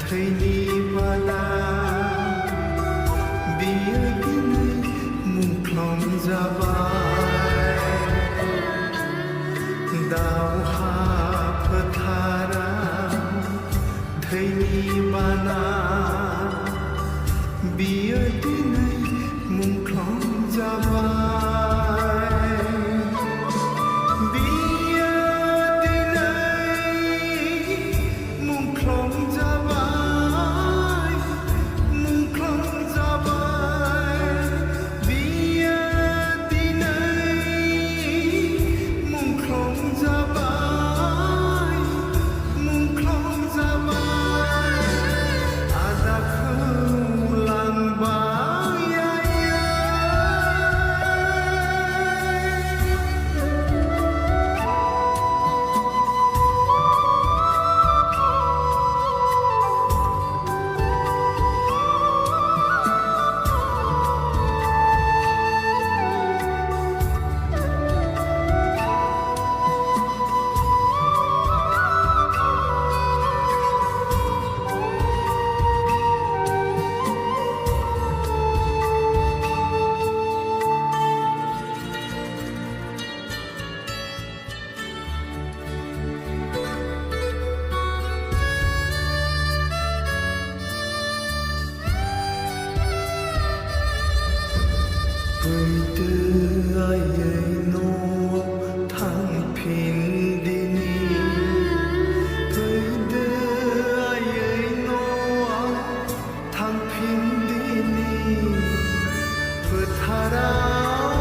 थैनि बाला बियो दिनै मुंख्लं जाबाय दावहा फोथाराव थैनि बाला बियो दिनै मुंख्लं जाबाय बियो दिनै मुंख्लं जाबाय मुंख्लं जाबाय बियो दिनै मुंख्लं जाबाय मुंख्लं जाबाय आदाखौ लांबाय फैदो आयै न'आव थांफिनदिनि फैदो आयै न'आव थांफिनदिनि फोथाराव